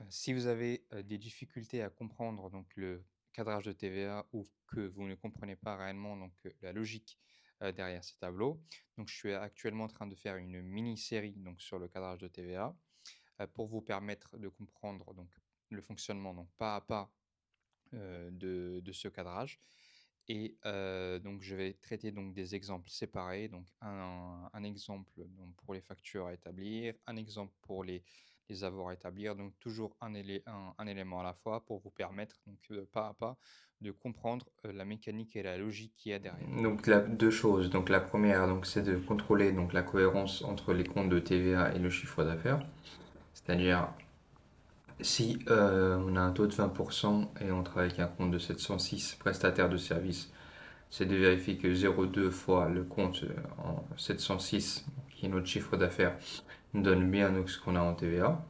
Si vous avez, des difficultés à comprendre donc le cadrage de TVA ou que vous ne comprenez pas réellement donc, la logique, derrière ces tableaux, donc je suis actuellement en train de faire une mini-série donc sur le cadrage de TVA, pour vous permettre de comprendre donc le fonctionnement donc pas à pas, de ce cadrage et donc je vais traiter donc des exemples séparés, donc un exemple donc pour les factures à établir, un exemple pour les avoirs à établir, donc toujours un élément à la fois pour vous permettre donc, pas à pas de comprendre, la mécanique et la logique qu'il y a derrière. Donc là, deux choses. Donc la première, donc c'est de contrôler donc la cohérence entre les comptes de TVA et le chiffre d'affaires. C'est-à-dire si on a un taux de 20% et on travaille avec un compte de 706 prestataires de services, c'est de vérifier que 0,2 fois le compte en 706, qui est notre chiffre d'affaires, nous donne bien donc, ce qu'on a en TVA.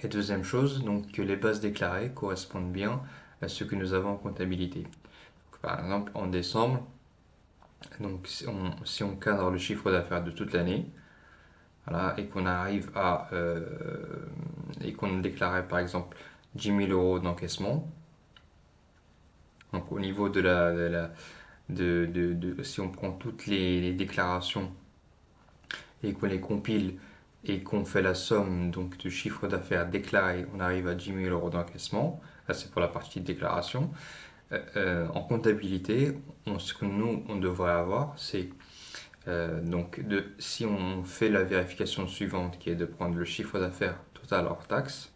Et deuxième chose, donc que les bases déclarées correspondent bien à ce que nous avons en comptabilité. Donc, par exemple, en décembre, donc si on cadre le chiffre d'affaires de toute l'année, voilà, et qu'on arrive à et qu'on déclarait par exemple 10 000 € d'encaissement, donc au niveau si on prend toutes les déclarations et qu'on les compile et qu'on fait la somme donc du chiffre d'affaires déclaré, on arrive à 10 000 € d'encaissement. Là, c'est pour la partie de déclaration. En comptabilité, ce que nous, on devrait avoir, c'est si on fait la vérification suivante, qui est de prendre le chiffre d'affaires total hors taxe,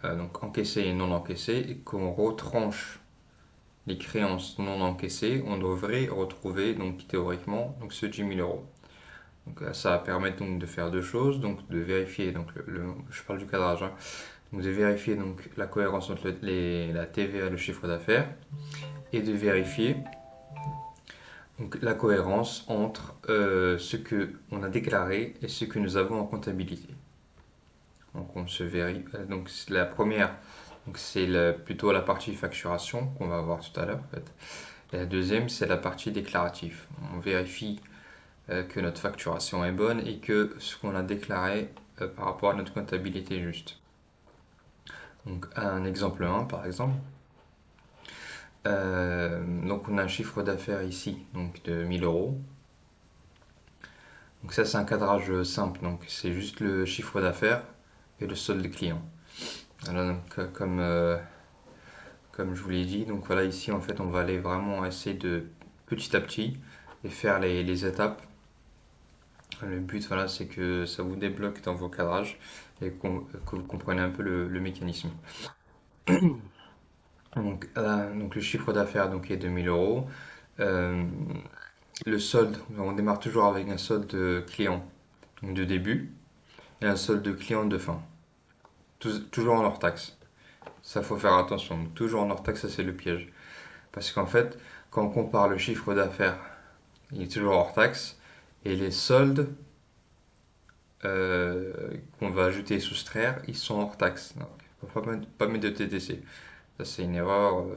donc encaissé et non encaissé, et qu'on retranche les créances non encaissées, on devrait retrouver donc théoriquement donc ce 10 000 €. Donc ça va permettre donc de faire deux choses, donc de vérifier donc je parle du cadrage, hein, donc de vérifier donc la cohérence entre la TVA et le chiffre d'affaires et de vérifier donc la cohérence entre ce que on a déclaré et ce que nous avons en comptabilité. Donc on se vérifie. Donc la première, donc c'est plutôt la partie facturation qu'on va voir tout à l'heure en fait. Et la deuxième, c'est la partie déclarative. On vérifie que notre facturation est bonne et que ce qu'on a déclaré par rapport à notre comptabilité est juste. Donc un exemple 1 par exemple. Donc on a un chiffre d'affaires ici donc de 1000 €. Donc ça c'est un cadrage simple, donc c'est juste le chiffre d'affaires et le solde client. Alors donc comme je vous l'ai dit, donc voilà ici en fait on va aller vraiment essayer de petit à petit et faire les étapes. Le but voilà c'est que ça vous débloque dans vos cadrages et que vous compreniez un peu le mécanisme. Donc, là, donc le chiffre d'affaires donc est de 1000 €. Euh, le solde, on démarre toujours avec un solde client donc de début et un solde client de fin. Toujours en hors taxe. Ça faut faire attention. Donc, toujours en hors taxe, ça c'est le piège. Parce qu'en fait, quand on compare le chiffre d'affaires, il est toujours hors taxe et les soldes qu'on va ajouter et soustraire, ils sont hors taxe. Donc, il ne faut pas mettre de TTC. Ça c'est une erreur,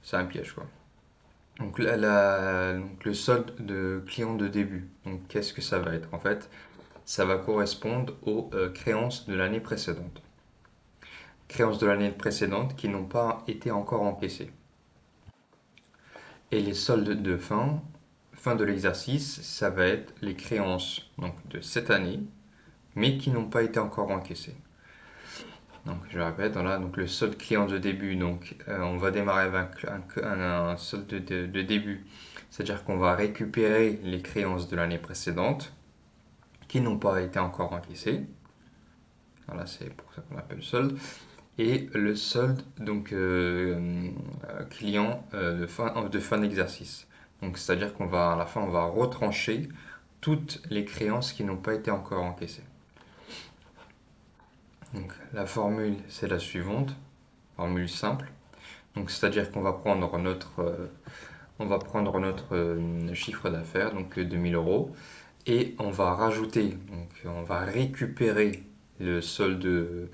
c'est un piège quoi. Donc, donc le solde de client de début, donc qu'est-ce que ça va être? En fait, ça va correspondre aux créances de l'année précédente. Créances de l'année précédente qui n'ont pas été encore encaissées. Et les soldes de fin de l'exercice, ça va être les créances donc, de cette année, mais qui n'ont pas été encore encaissées. Donc je répète, voilà, donc le solde client de début, donc on va démarrer avec un solde de début, c'est-à-dire qu'on va récupérer les créances de l'année précédente qui n'ont pas été encore encaissées. Voilà, c'est pour ça qu'on appelle solde. Et le solde donc client de fin d'exercice. Donc c'est-à-dire qu'on va à la fin on va retrancher toutes les créances qui n'ont pas été encore encaissées. Donc la formule c'est la suivante, formule simple. Donc c'est-à-dire qu'on va prendre notre chiffre d'affaires donc de 1000 € et on va rajouter donc on va récupérer le solde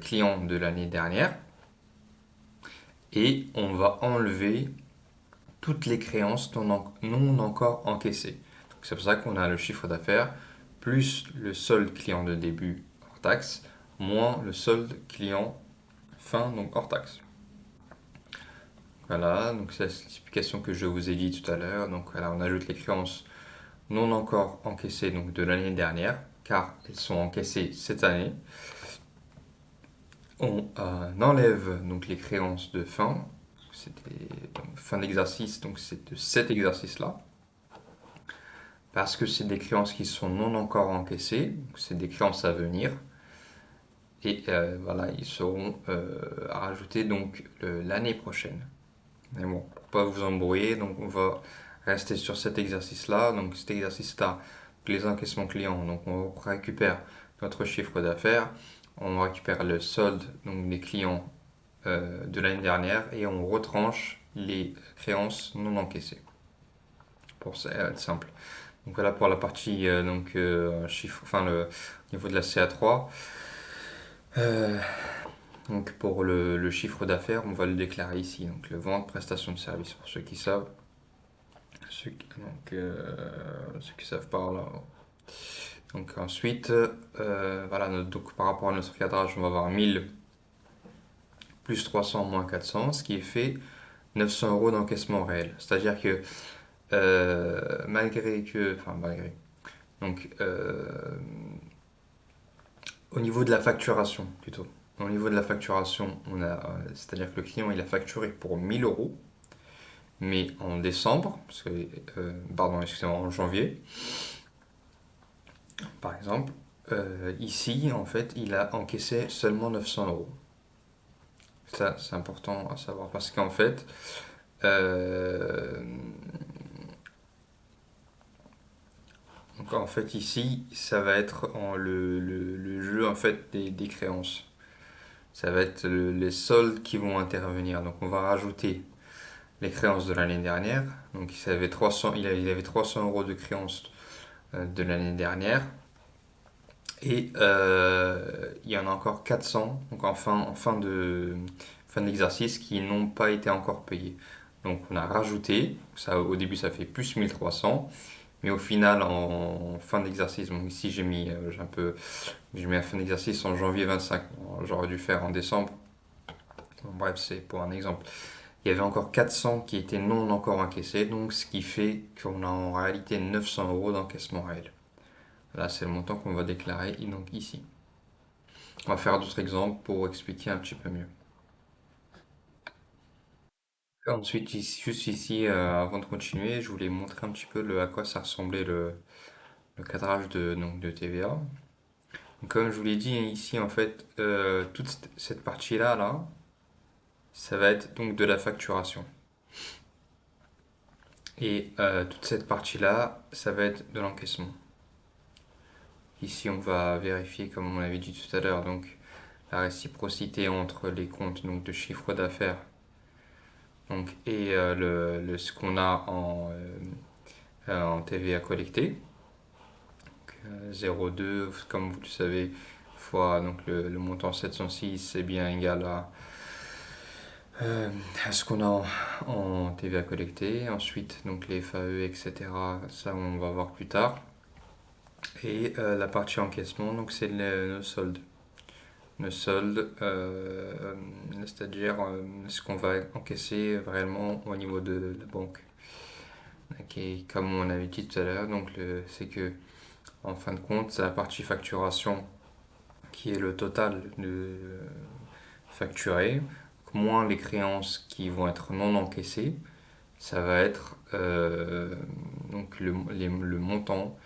client de l'année dernière et on va enlever toutes les créances non encore encaissées. C'est pour ça qu'on a le chiffre d'affaires plus le solde client de début hors taxe moins le solde client fin, donc hors taxe. Voilà, donc c'est l'explication que je vous ai dit tout à l'heure. Donc voilà, on ajoute les créances non encore encaissées donc de l'année dernière, car elles sont encaissées cette année. On enlève donc les créances de fin, c'était fin d'exercice, donc c'est de cet exercice-là, parce que c'est des créances qui sont non encore encaissées, donc c'est des créances à venir, et voilà, ils seront à rajouter donc l'année prochaine. Mais bon, pour pas vous embrouiller, donc on va rester sur cet exercice-là. Donc cet exercice-là, les encaissements clients, donc on récupère notre chiffre d'affaires, on récupère le solde donc des clients de l'année dernière et on retranche les créances non encaissées. Pour ça, être simple. Donc voilà pour la partie chiffre, enfin le niveau de la CA3. Euh, donc pour le chiffre d'affaires, on va le déclarer ici. Donc le vente, prestation de service pour ceux qui savent. Ceux qui savent par là. Donc ensuite, voilà, donc par rapport à notre cadrage, on va avoir 1000 plus 300 moins 400, ce qui est fait 900 euros d'encaissement réel. C'est-à-dire que malgré, donc au niveau de la facturation plutôt, au niveau de la facturation, c'est-à-dire que le client il a facturé pour 1000 euros, mais en décembre, pardon, excusez-moi, en janvier, par exemple, ici, en fait, il a encaissé seulement 900 euros. Ça, c'est important à savoir parce qu'en fait, euh, ici, ça va être le jeu en fait des créances. Ça va être les soldes qui vont intervenir. Donc, on va rajouter les créances de l'année dernière. Donc, il avait 300 euros de créances de l'année dernière. Et il y en a encore 400 donc fin d'exercice qui n'ont pas été encore payés. Donc on a rajouté, ça, au début ça fait plus 1300, mais au final en fin d'exercice, donc ici j'ai mis la fin d'exercice en janvier 25, j'aurais dû faire en décembre. Bon, bref, c'est pour un exemple. Il y avait encore 400 qui étaient non encore encaissés, donc ce qui fait qu'on a en réalité 900 euros d'encaissement réel. Là, c'est le montant qu'on va déclarer donc ici. On va faire d'autres exemples pour expliquer un petit peu mieux. Ensuite, juste ici, avant de continuer, je voulais montrer un petit peu à quoi ça ressemblait le cadrage de TVA. Donc, comme je vous l'ai dit ici, en fait, toute cette partie-là, ça va être donc de la facturation. Et toute cette partie-là, ça va être de l'encaissement. Ici, on va vérifier, comme on l'avait dit tout à l'heure, donc la réciprocité entre les comptes donc, de chiffre d'affaires et ce qu'on a en TVA collectée. 0,2, comme vous le savez, fois donc le montant 706, c'est bien égal à ce qu'on a en TVA collectée. Ensuite, donc les FAE, etc., ça on va voir plus tard. Et la partie encaissement, donc c'est nos soldes. Nos soldes, c'est-à-dire ce qu'on va encaisser vraiment au niveau de la banque. Okay, comme on avait dit tout à l'heure, donc c'est que en fin de compte, c'est la partie facturation qui est le total de facturé, moins les créances qui vont être non encaissées, ça va être donc le montant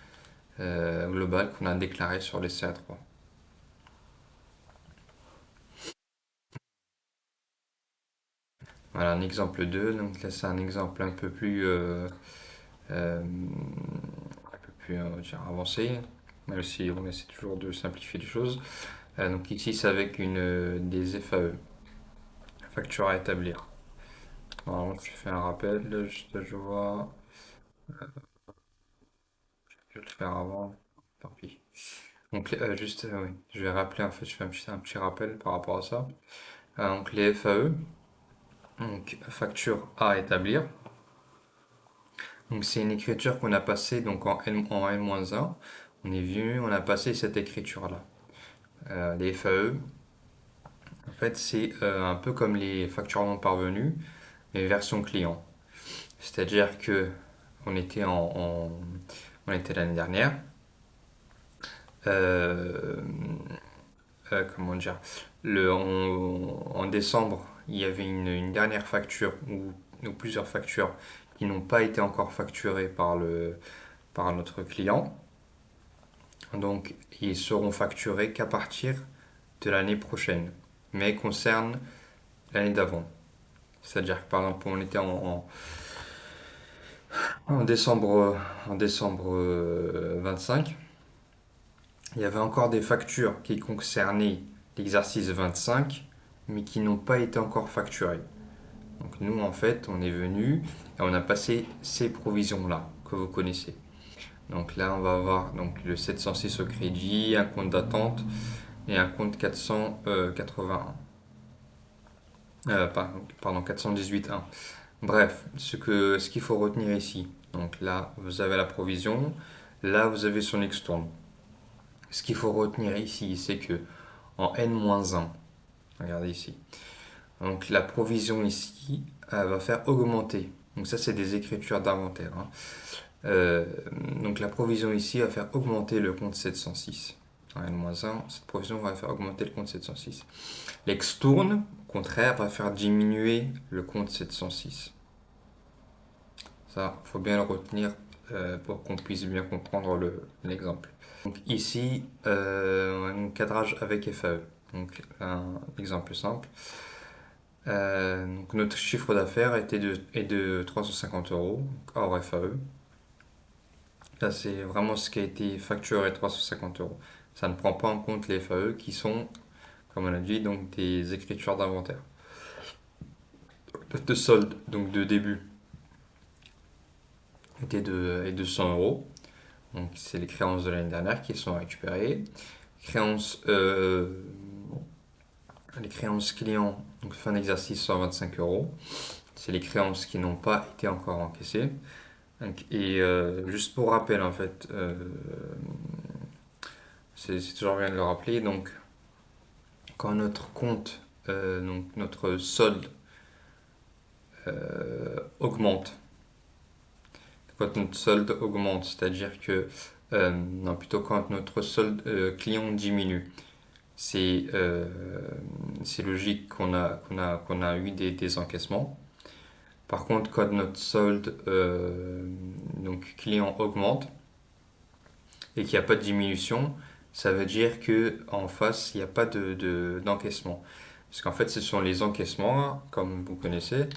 global qu'on a déclaré sur les CA3. Voilà un exemple 2, donc là c'est un exemple un peu plus avancé, même si on essaie toujours de simplifier les choses. Donc ici c'est avec des FAE, facture à établir. Alors, je fais un rappel, je vois, je vais le faire avant, tant pis. Donc oui, je vais rappeler en fait, je fais un petit rappel par rapport à ça. Donc les FAE, donc facture à établir. Donc c'est une écriture qu'on a passée donc en N-1. On est venu, on a passé cette écriture-là. les FAE, en fait, c'est un peu comme les factures non parvenues, mais version client. C'est-à-dire que on était on était l'année dernière. Euh, Comment dire, en décembre, il y avait une dernière facture ou plusieurs factures qui n'ont pas été encore facturées par notre client. Donc, ils seront facturés qu'à partir de l'année prochaine, mais concernent l'année d'avant. C'est-à-dire que par exemple, on était en décembre, en décembre 25, il y avait encore des factures qui concernaient l'exercice 25, mais qui n'ont pas été encore facturées. Donc nous, en fait, on est venu et on a passé ces provisions-là que vous connaissez. Donc là, on va avoir donc, le 706 au crédit, un compte d'attente et un compte 481. Pardon, 418.1. Bref, ce qu'il faut retenir ici. Donc là, vous avez la provision. Là, vous avez son extourne. Ce qu'il faut retenir ici, c'est que en N-1, regardez ici. Donc la provision ici va faire augmenter. Donc ça, c'est des écritures d'inventaire, hein. Euh, donc la provision ici va faire augmenter le compte 706. En N-1, cette provision va faire augmenter le compte 706. L'extourne, au contraire, va faire diminuer le compte 706. Ça, il faut bien le retenir pour qu'on puisse bien comprendre l'exemple. Donc ici, un cadrage avec FAE. Donc un exemple simple. Donc notre chiffre d'affaires est de 350 euros hors FAE. Là, c'est vraiment ce qui a été facturé 350 euros. Ça ne prend pas en compte les FAE qui sont, comme on a dit, donc des écritures d'inventaire. De solde, donc de début, est de 100 euros. Donc c'est les créances de l'année dernière qui sont récupérées. Créances, les créances clients, donc fin d'exercice 125 euros. C'est les créances qui n'ont pas été encore encaissées. Et juste pour rappel, en fait, c'est toujours bien de le rappeler. Donc, quand notre compte, donc notre solde augmente, quand notre solde augmente, c'est-à-dire que, non, plutôt quand notre solde client diminue, c'est c'est logique qu'on a eu des encaissements. Par contre, quand notre solde donc client augmente et qu'il n'y a pas de diminution, ça veut dire que en face, il n'y a pas d'encaissement. Parce qu'en fait, ce sont les encaissements, comme vous connaissez,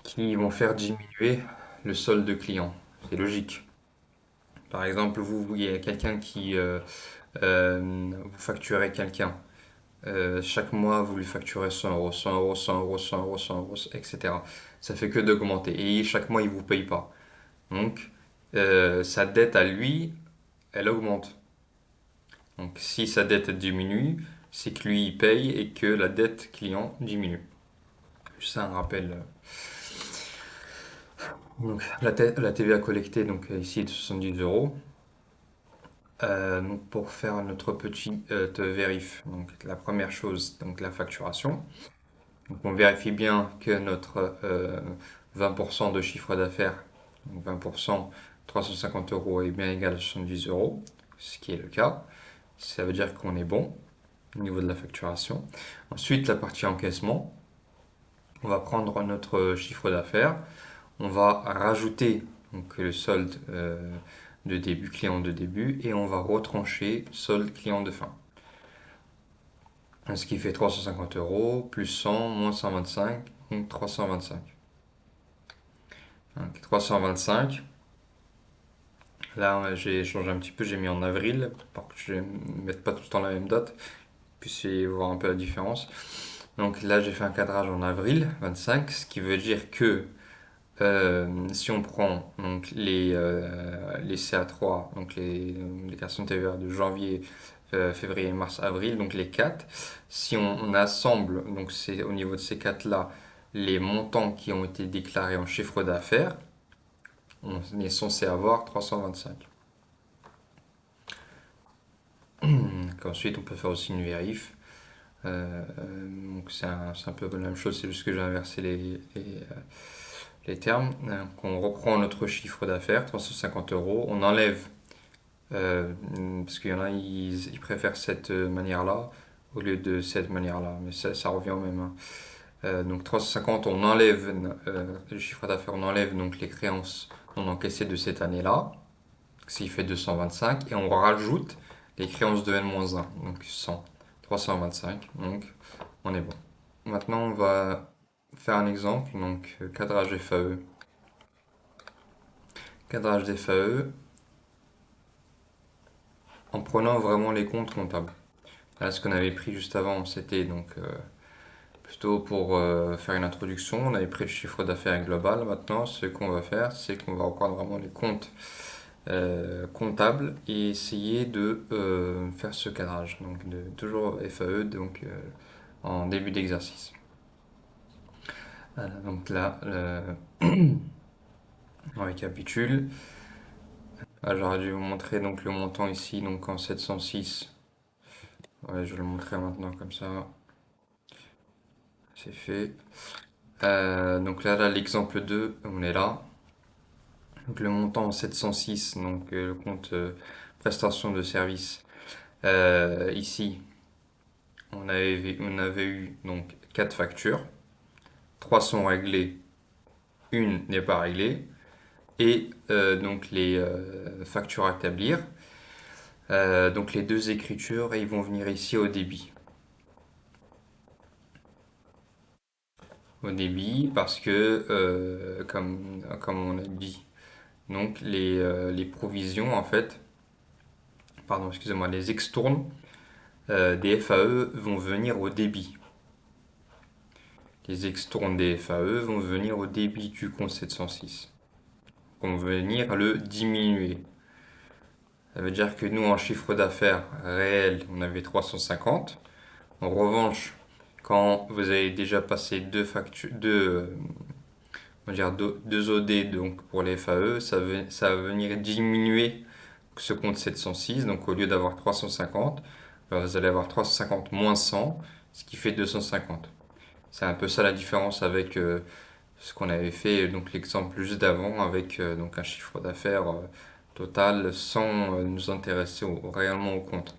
qui vont faire diminuer le solde client. C'est logique. Par exemple, il y a quelqu'un vous facturez quelqu'un. Chaque mois, vous lui facturez 100 euros, 100 euros, 100 euros, 100 euros, 100 euros, etc. Ça fait que d'augmenter. Et chaque mois, il ne vous paye pas. Donc, sa dette à lui, elle augmente. Donc, si sa dette diminue, c'est que lui, il paye et que la dette client diminue. Juste un rappel. Donc, la TVA collectée, donc ici, est de 70 euros. Donc pour faire notre petit vérif, donc la première chose, donc la facturation. Donc on vérifie bien que notre 20% de chiffre d'affaires, donc 20%, 350 euros est bien égal à 70 euros, ce qui est le cas. Ça veut dire qu'on est bon au niveau de la facturation. Ensuite, la partie encaissement. On va prendre notre chiffre d'affaires. On va rajouter donc, le solde de début, client de début, et on va retrancher solde client de fin. Ce qui fait 350 euros, plus 100, moins 125, donc 325. Donc 325. Là, j'ai changé un petit peu, j'ai mis en avril, pour que je ne mette pas tout le temps la même date, puissiez voir un peu la différence. Donc là, j'ai fait un cadrage en avril 25, ce qui veut dire que si on prend donc, les CA3, donc les déclarations de TVA de janvier, février, mars, avril, donc les 4, si on assemble, donc c'est au niveau de ces 4-là, les montants qui ont été déclarés en chiffre d'affaires, on est censé avoir 325. Donc ensuite, on peut faire aussi une vérif. Donc c'est un peu la même chose, c'est juste que j'ai inversé les termes. Donc on reprend notre chiffre d'affaires, 350 euros. On enlève, parce qu'il y en a, ils préfèrent cette manière-là au lieu de cette manière-là. Mais ça revient au même, hein. Donc 350, on enlève le chiffre d'affaires, on enlève donc les créances non encaissées de cette année-là, ce qui fait 225, et on rajoute les créances de N-1, donc 100. 325, donc on est bon. Maintenant, on va faire un exemple, donc cadrage FAE. Cadrage d'FAE en prenant vraiment les comptes comptables. Là, ce qu'on avait pris juste avant, c'était donc plutôt pour faire une introduction. On avait pris le chiffre d'affaires global. Maintenant, ce qu'on va faire, c'est qu'on va reprendre vraiment les comptes comptables et essayer de faire ce cadrage. Donc, toujours FAE, donc en début d'exercice. Voilà, donc là, on récapitule. Ah, j'aurais dû vous montrer donc le montant ici, donc en 706. Ouais, je vais le montrer maintenant comme ça. C'est fait. Donc là, l'exemple 2, on est là. Donc le montant en 706, donc le compte prestation de service. Ici, on avait eu donc 4 factures. 3 sont réglées, une n'est pas réglée. Et donc les factures à établir. Donc les deux écritures, ils vont venir ici au débit. Au débit, parce que, comme on a dit, donc les provisions, en fait, pardon, excusez-moi, les extournes des FAE vont venir au débit. Les extournes des FAE vont venir au débit du compte 706. Vont venir le diminuer. Ça veut dire que nous, en chiffre d'affaires réel, on avait 350. En revanche, quand vous avez déjà passé deux factures, on va dire deux OD donc pour les FAE, ça va venir diminuer ce compte 706. Donc au lieu d'avoir 350, vous allez avoir 350 moins 100, ce qui fait 250. C'est un peu ça la différence avec ce qu'on avait fait, donc l'exemple juste d'avant, avec donc un chiffre d'affaires total sans nous intéresser réellement au compte.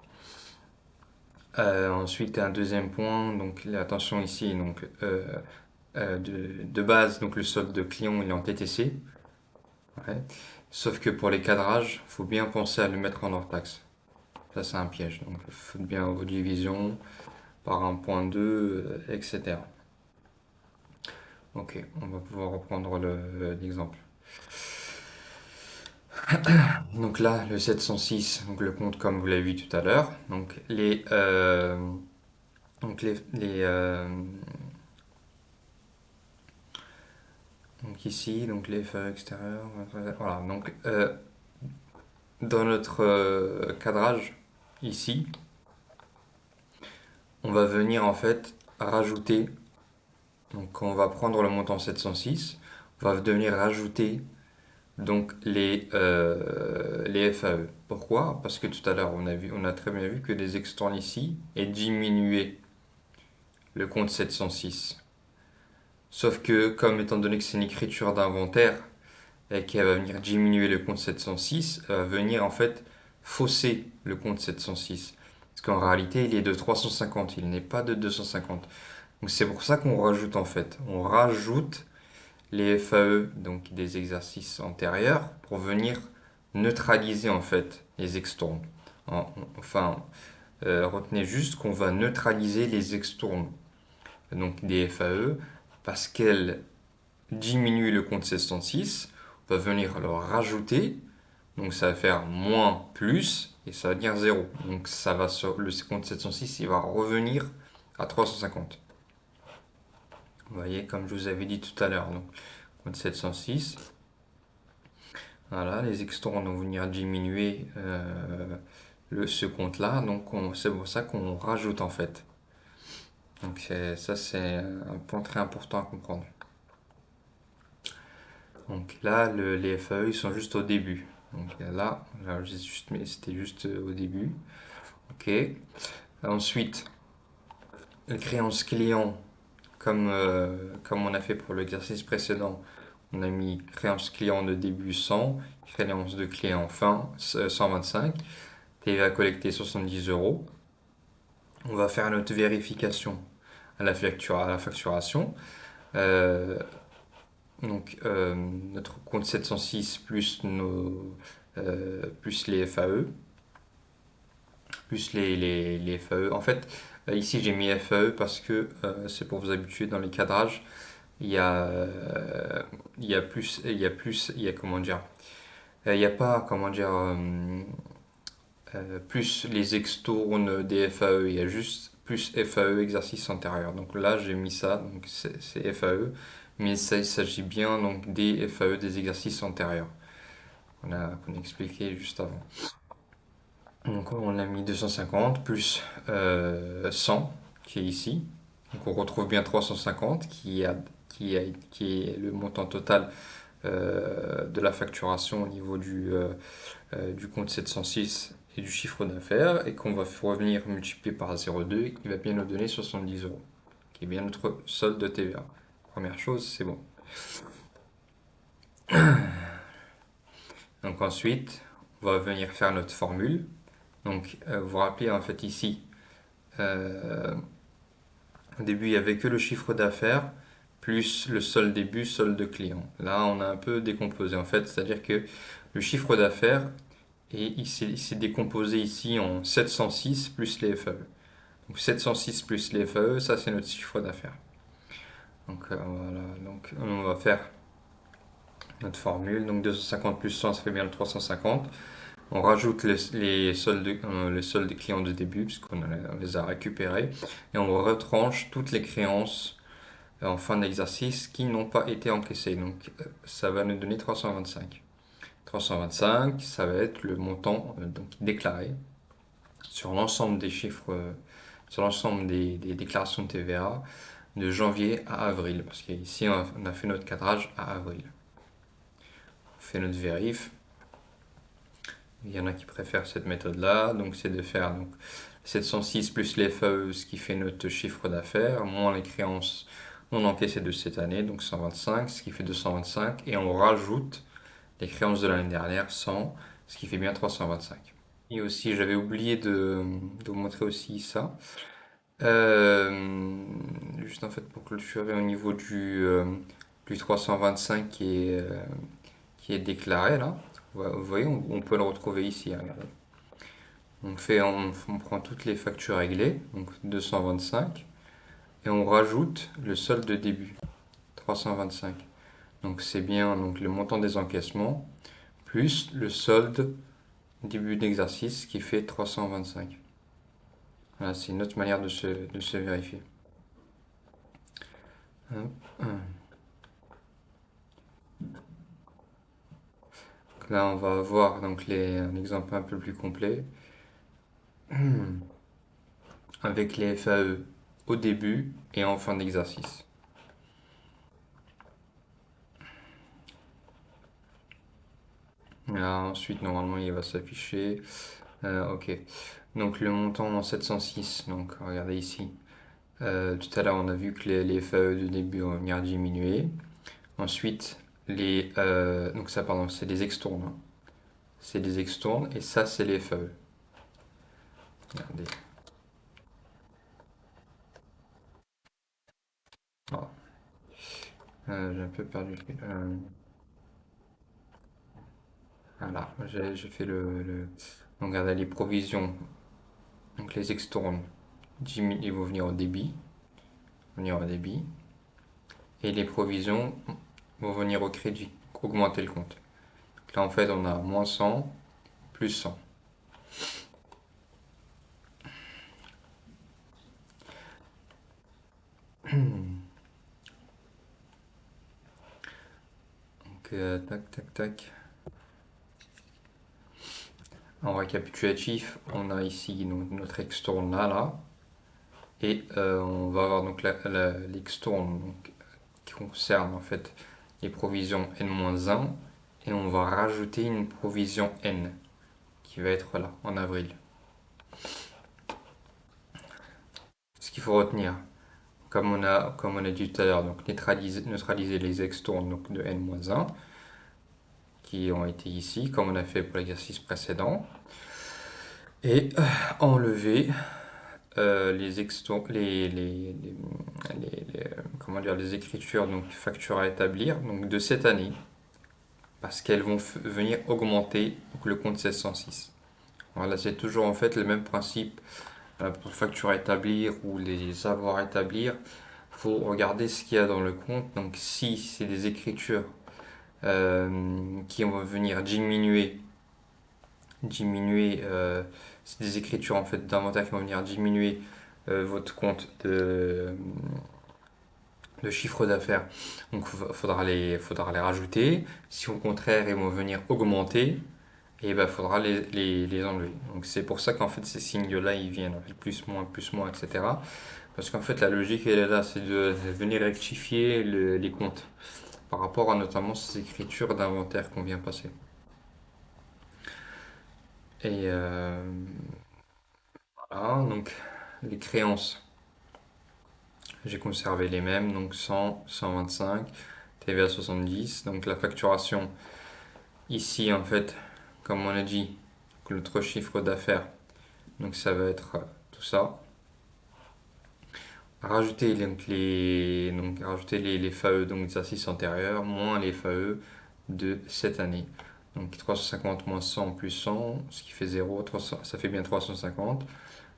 Ensuite, un deuxième point, donc attention ici, donc de base, donc le solde de client il est en TTC. Ouais. Sauf que pour les cadrages, il faut bien penser à le mettre en hors taxe. Ça, c'est un piège. Donc, faites bien vos divisions par 1,2, etc. Ok, on va pouvoir reprendre l'exemple. Donc là, le 706, donc le compte comme vous l'avez vu tout à l'heure. Donc ici, donc les FAE extérieurs. Voilà, donc dans notre cadrage, ici, on va venir en fait rajouter. Donc on va prendre le montant 706, on va devenir rajouter donc les FAE. Pourquoi? Parce que tout à l'heure on a très bien vu que les externes ici et diminué le compte 706. Sauf que comme étant donné que c'est une écriture d'inventaire et qu'elle va venir diminuer le compte 706, elle va venir en fait fausser le compte 706. Parce qu'en réalité il est de 350, il n'est pas de 250. Donc c'est pour ça qu'on rajoute en fait. On rajoute les FAE, donc des exercices antérieurs, pour venir neutraliser en fait les extournes. Enfin, retenez juste qu'on va neutraliser les extournes donc des FAE parce qu'elles diminuent le compte 706. On va venir leur rajouter, donc ça va faire moins plus et ça va dire 0. Donc ça va sur le compte 706, il va revenir à 350. Vous voyez, comme je vous avais dit tout à l'heure, donc compte 706. Voilà, les extournes vont venir diminuer ce compte-là, donc c'est pour ça qu'on rajoute en fait. Donc ça c'est un point très important à comprendre. Donc là, les FAE ils sont juste au début. Donc là, c'était juste au début. Ok. Ensuite, les créances clients, comme on a fait pour l'exercice précédent, on a mis créance client de début 100, créance de client fin 125, TVA collectée 70 euros. On va faire notre vérification à la facturation. Euh, notre compte 706 plus, plus les FAE, plus les FAE. En fait, ici j'ai mis FAE parce que c'est pour vous habituer dans les cadrages. Il y a, il y a comment dire, il n'y a pas, comment dire, plus les extournes des FAE, il y a juste plus FAE exercice antérieur. Donc là, j'ai mis ça, donc c'est FAE, mais ça, il s'agit bien donc des FAE des exercices antérieurs qu'on a expliqué juste avant. Donc on a mis 250 plus 100 qui est ici. Donc on retrouve bien 350 qui est le montant total de la facturation au niveau du compte 706 et du chiffre d'affaires et qu'on va revenir multiplier par 0,2 et qui va bien nous donner 70 euros, qui est bien notre solde de TVA. Première chose, c'est bon. Donc ensuite, on va venir faire notre formule. Donc vous vous rappelez en fait ici, euh, au début il n'y avait que le chiffre d'affaires plus le solde début, solde client. Là on a un peu décomposé en fait, c'est-à-dire que le chiffre d'affaires et il s'est décomposé ici en 706 plus les FAE. Donc 706 plus les FAE, ça c'est notre chiffre d'affaires. Donc voilà, donc on va faire notre formule. Donc 250 plus 100, ça fait bien le 350. On rajoute les soldes clients de début, puisqu'on les a récupérés. Et on retranche toutes les créances en fin d'exercice qui n'ont pas été encaissées. Donc ça va nous donner 325. 325, ça va être le montant donc déclaré sur l'ensemble des chiffres, sur l'ensemble des déclarations de TVA de janvier à avril. Parce qu'ici, on a fait notre cadrage à avril. On fait notre vérif. Il y en a qui préfèrent cette méthode-là. Donc, c'est de faire donc, 706 plus les FAE, ce qui fait notre chiffre d'affaires, moins les créances non encaissées de cette année, donc 125, ce qui fait 225. Et on rajoute les créances de l'année dernière, 100, ce qui fait bien 325. Et aussi, j'avais oublié de vous montrer aussi ça. Euh, Juste en fait pour clôturer au niveau du 325 qui est déclaré là. Vous voyez, on peut le retrouver ici. Hein, regardez. On prend toutes les factures réglées, donc 225, et on rajoute le solde de début, 325. Donc c'est bien donc, le montant des encaissements plus le solde début d'exercice qui fait 325. Voilà, c'est une autre manière de se vérifier. Hop. Là, on va voir donc un exemple un peu plus complet avec les FAE au début et en fin d'exercice. Là, ensuite, normalement, il va s'afficher. Ok. Donc, le montant en 706. Donc, regardez ici. Tout à l'heure, on a vu que les FAE de début vont venir diminuer. Ensuite, donc ça, pardon, c'est des extournes. Hein. C'est des extournes et ça, c'est les FAE. Regardez. Oh. J'ai un peu perdu. Voilà, j'ai fait donc regardez les provisions. Donc les extournes, ils vont venir au débit. Et les provisions vont venir au crédit, augmenter le compte. Donc là en fait on a moins 100, plus 100. Donc tac tac tac. En récapitulatif, on a ici notre extourne là. Et on va avoir donc l'extourne qui concerne en fait les provisions N-1 et on va rajouter une provision N qui va être là en avril. qu'il faut retenir, comme on a dit tout à l'heure, donc neutraliser les extournes donc de n-1 qui ont été ici, comme on a fait pour l'exercice précédent, et enlever les, comment dire, les écritures, donc factures à établir donc de cette année, parce qu'elles vont venir augmenter donc, le compte 1606. Voilà, c'est toujours en fait le même principe pour facture à établir ou les avoirs à établir. Il faut regarder ce qu'il y a dans le compte. Donc si c'est des écritures qui vont venir diminuer c'est des écritures en fait d'inventaire qui vont venir diminuer votre compte de chiffre d'affaires. Donc faudra les rajouter. Si au contraire ils vont venir augmenter, et ben faudra les enlever. Donc c'est pour ça qu'en fait ces signes-là ils viennent en fait plus, moins, etc. Parce qu'en fait la logique elle est là, c'est de venir rectifier les comptes par rapport à notamment ces écritures d'inventaire qu'on vient passer. Et voilà, donc les créances, j'ai conservé les mêmes, donc 100, 125, TVA 70. Donc la facturation, ici en fait, comme on a dit, notre chiffre d'affaires, donc ça va être tout ça. Rajouter les FAE donc d'exercice antérieur moins les FAE de cette année. Donc 350 moins 100 plus 100, ce qui fait 0, 300, ça fait bien 350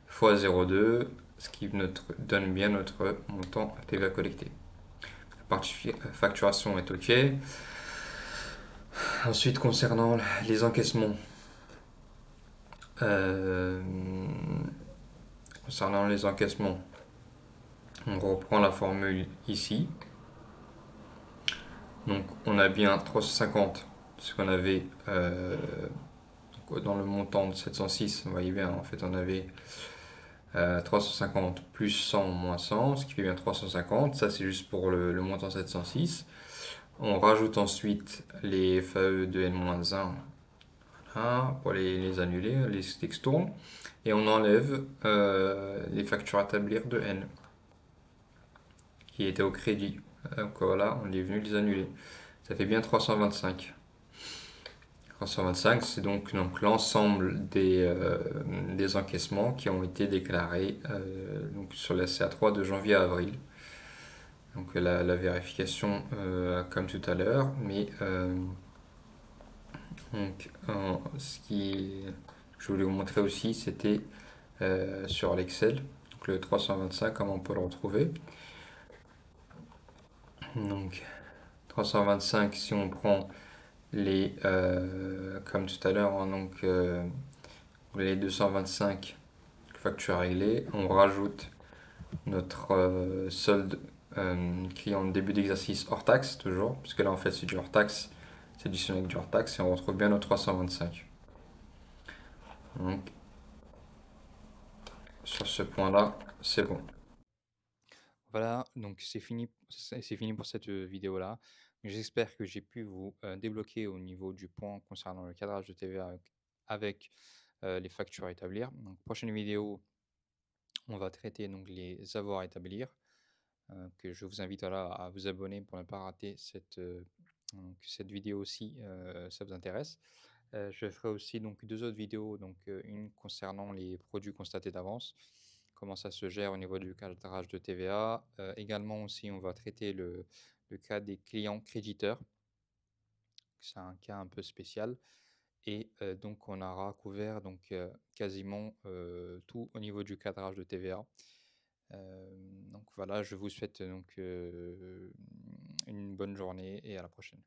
fois 0,2, ce qui donne bien notre montant TVA collecté. La partie facturation est OK. Ensuite, concernant les encaissements, euh, on reprend la formule ici. Donc on a bien 350, ce qu'on avait dans le montant de 706. Vous voyez bien, en fait on avait 350 plus 100 moins 100, ce qui fait bien 350. Ça c'est juste pour le montant 706. On rajoute ensuite les FAE de N-1 pour les annuler, les extournes. Et on enlève les factures à établir de N qui étaient au crédit. Donc voilà, on est venu les annuler. Ça fait bien 325. 325, c'est donc l'ensemble des encaissements qui ont été déclarés donc sur la CA3 de janvier à avril. Donc la vérification comme tout à l'heure, mais donc, ce qui je voulais vous montrer aussi, c'était sur l'Excel, donc le 325, comment on peut le retrouver. Donc 325, si on prend comme tout à l'heure, hein, donc les 225 factures réglées, on rajoute notre solde qui est en début d'exercice hors taxe, toujours, puisque là en fait c'est du hors taxe, c'est additionné avec du hors taxe, et on retrouve bien nos 325. Donc sur ce point-là, c'est bon. Voilà, donc c'est fini pour cette vidéo-là. J'espère que j'ai pu vous débloquer au niveau du point concernant le cadrage de TVA avec les factures à établir. Donc, prochaine vidéo, on va traiter donc les avoirs à établir. Que je vous invite voilà, à vous abonner pour ne pas rater cette vidéo si ça vous intéresse. Je ferai aussi donc deux autres vidéos, donc une concernant les produits constatés d'avance, comment ça se gère au niveau du cadrage de TVA. Également aussi, on va traiter le cas des clients créditeurs. C'est un cas un peu spécial. Et donc, on aura couvert donc, quasiment tout au niveau du cadrage de TVA. Donc voilà, je vous souhaite donc une bonne journée et à la prochaine.